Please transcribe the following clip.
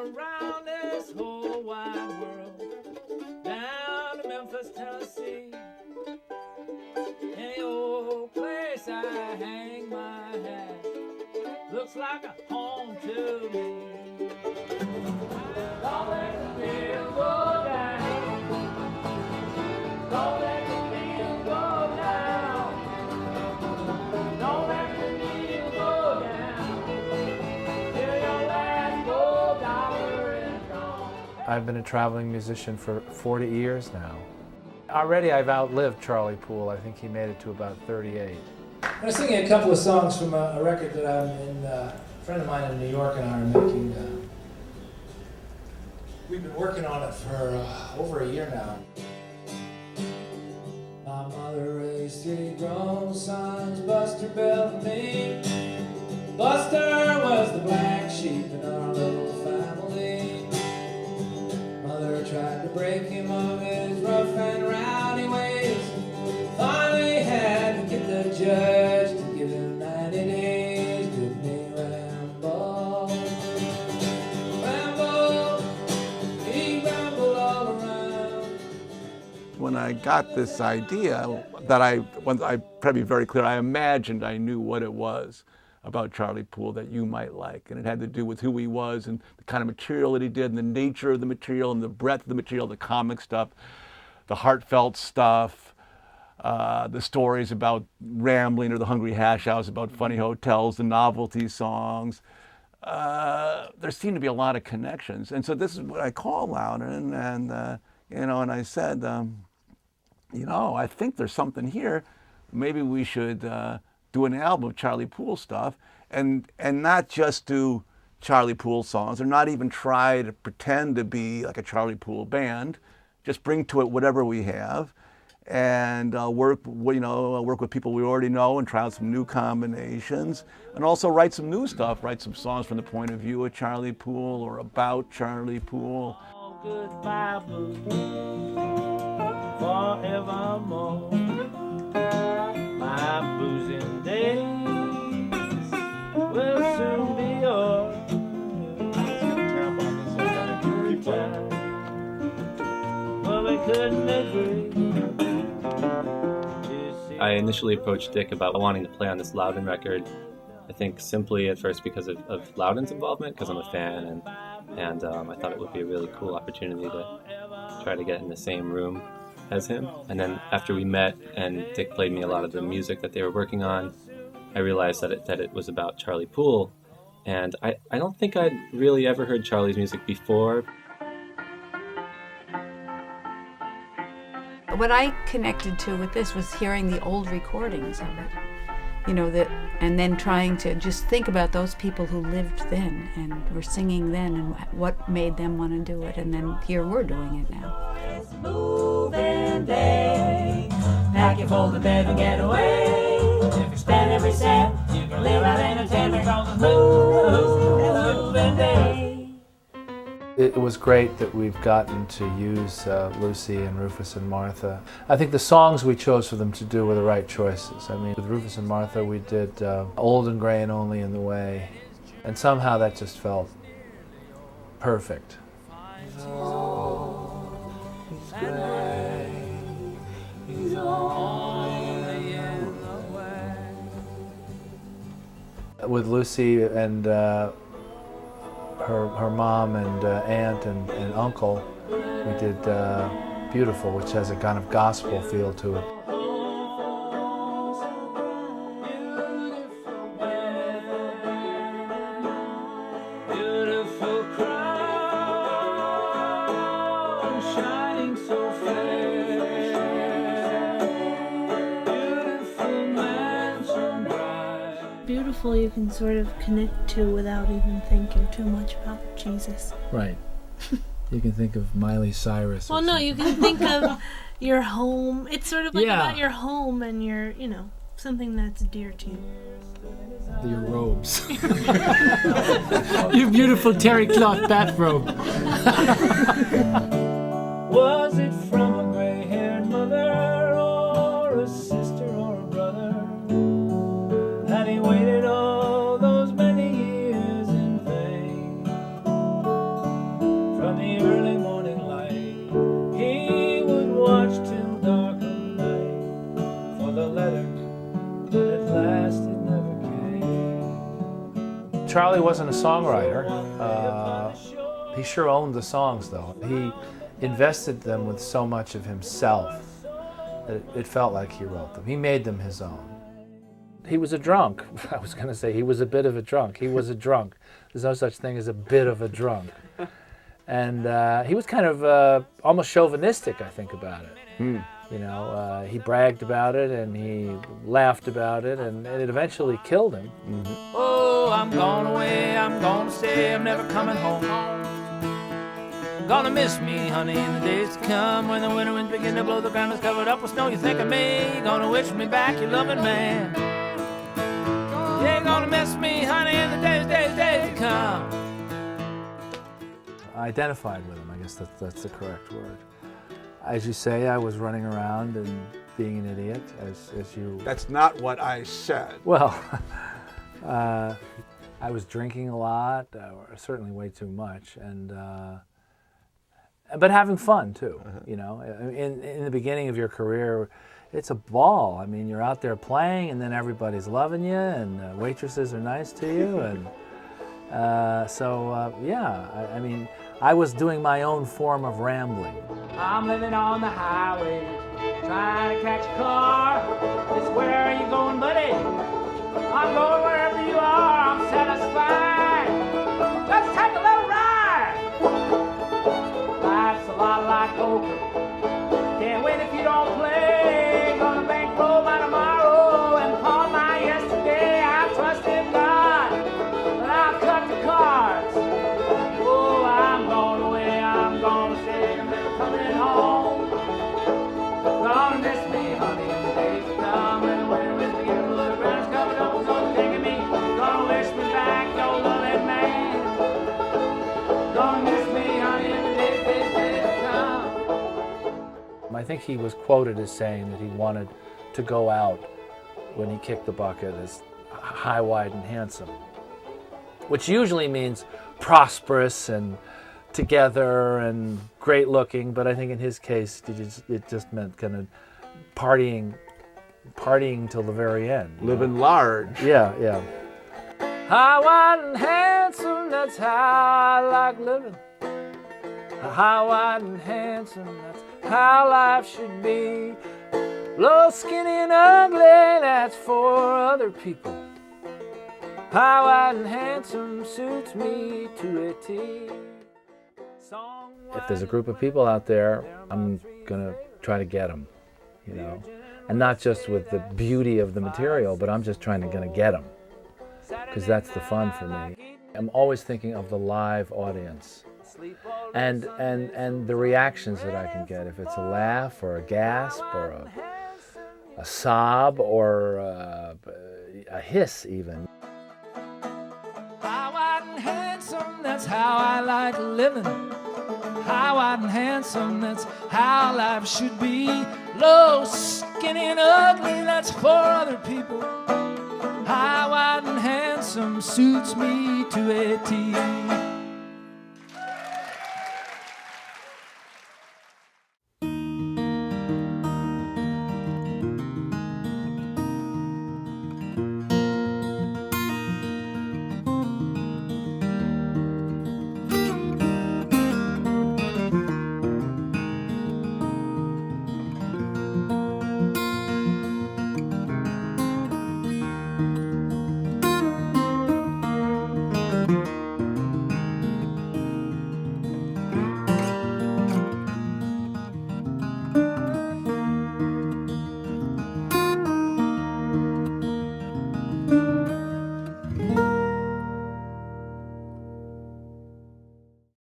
around this whole wide world, down to Memphis, Tennessee. Any old place I hang my hat looks like a home to me. Don't let the wheel go down. Don't let the wheel go down. Don't let the wheel go down till your last gold dollar is gone. I've been a traveling musician for 40 years now. Already I've outlived Charlie Poole. I think he made it to about 38. I was singing a couple of songs from a record that I'm in, a friend of mine in New York and I are making. We've been working on it for over a year now. My mother raised three grown sons, Buster, Bill, and me. Buster was the black sheep in our little family. Mother tried to break him of his rough and rowdy ways. Finally had to get the judge to give him 90 days. Did me ramble, ramble, he rambled all around. When I got this idea, that I probably very clear, I imagined I knew what it was about Charlie Poole that you might like, and it had to do with who he was and the kind of material that he did and the nature of the material and the breadth of the material, the comic stuff, the heartfelt stuff, the stories about rambling or the hungry hash house, about funny hotels, the novelty songs. There seemed to be a lot of connections, and so this is what I called Loudon, and and I said, I think there's something here. Maybe we should do an album of Charlie Poole stuff, and not just do Charlie Poole songs, or not even try to pretend to be like a Charlie Poole band. Just bring to it whatever we have, and work with people we already know, and try out some new combinations, and also write some new stuff. Write some songs from the point of view of Charlie Poole or about Charlie Poole. Goodbye, blues, forevermore. My boozing days will soon be yours. But we couldn't agree. I initially approached Dick about wanting to play on this Loudon record. I think simply at first because of Loudon's involvement, because I'm a fan, and I thought it would be a really cool opportunity to try to get in the same room as him. And then after we met and Dick played me a lot of the music that they were working on, I realized that it was about Charlie Poole. And I don't think I'd really ever heard Charlie's music before. What I connected to with this was hearing the old recordings of it. And then trying to just think about those people who lived then and were singing then and what made them want to do it. And then here we're doing it now. It's moving day. Pack your folding bed and get away. If you spend every cent, you can live out in a tent because it's moving day. It was great that we've gotten to use Lucy and Rufus and Martha. I think the songs we chose for them to do were the right choices. I mean, with Rufus and Martha, we did Old and Gray and Only in the Way, and somehow that just felt perfect. He's gray, he's only in the way. With Lucy and her mom and aunt and uncle, we did Beautiful, which has a kind of gospel feel to it. Beautiful crown shining so fair. Beautiful mansion bright. Beautiful you can sort of connect to without even thinking too much about Jesus. Right. You can think of Miley Cyrus. Well, no, you can think of your home. It's sort of like about your home and your, something that's dear to you. Your robes. Your beautiful terry cloth bathrobe. Was it from a gray-haired mother or a sister or a brother? Had he waited all those many years in vain? Charlie wasn't a songwriter. He sure owned the songs, though. He invested them with so much of himself that it felt like he wrote them. He made them his own. He was a drunk. I was going to say he was a bit of a drunk. He was a drunk. There's no such thing as a bit of a drunk. And he was kind of almost chauvinistic, I think, about it. You know, he bragged about it and he laughed about it, and it eventually killed him. Oh, I'm gone away, I'm gonna stay, I'm never coming home. Gonna miss me, honey, in the days to come. When the winter winds begin to blow, the ground is covered up with snow. You think of me, gonna wish me back, you loving man. Yeah, gonna miss me, honey, in the days to come. I identified with him, I guess that's the correct word. As you say, I was running around and being an idiot, as you... That's not what I said. Well, I was drinking a lot, certainly way too much, and but having fun too. You know, in the beginning of your career, it's a ball. I mean, you're out there playing, and then everybody's loving you, and waitresses are nice to you, and yeah. I mean, I was doing my own form of rambling. I'm living on the highway, trying to catch a car. It's where are you going, buddy? I'm going wherever you are, I'm satisfied. Let's take a little ride. Life's a lot like poker. Can't win if you don't play. Gonna bankroll by tomorrow and pawn my yesterday. I trust in God, but I'll cut the cards. Oh, I'm going away, I'm gonna stay, I'm never coming home. Gonna miss me, honey, in the days to come. When the winter winds begin to blow, the ground is covered up with snow. Taking me, gonna wish me back, your loving man. Gonna miss me, honey, in the days to come. I think he was quoted as saying that he wanted to go out when he kicked the bucket as high, wide, and handsome, which usually means prosperous and together and great looking, but I think in his case it just meant kind of partying till the very end. Living large. Yeah. High, wide, and handsome, that's how I like living. High, wide, and handsome, that's how life should be. Low, skinny, and ugly, that's for other people. High, wide, and handsome suits me to a T. If there's a group of people out there, I'm gonna try to get them, you know, and not just with the beauty of the material, but I'm just gonna get them, because that's the fun for me. I'm always thinking of the live audience and the reactions that I can get. If it's a laugh or a gasp or a sob or a hiss even. High, wide, and handsome, that's how I like living. High, wide, and handsome, that's how life should be. Low, skinny, and ugly, that's for other people. High, wide, and handsome suits me to a T.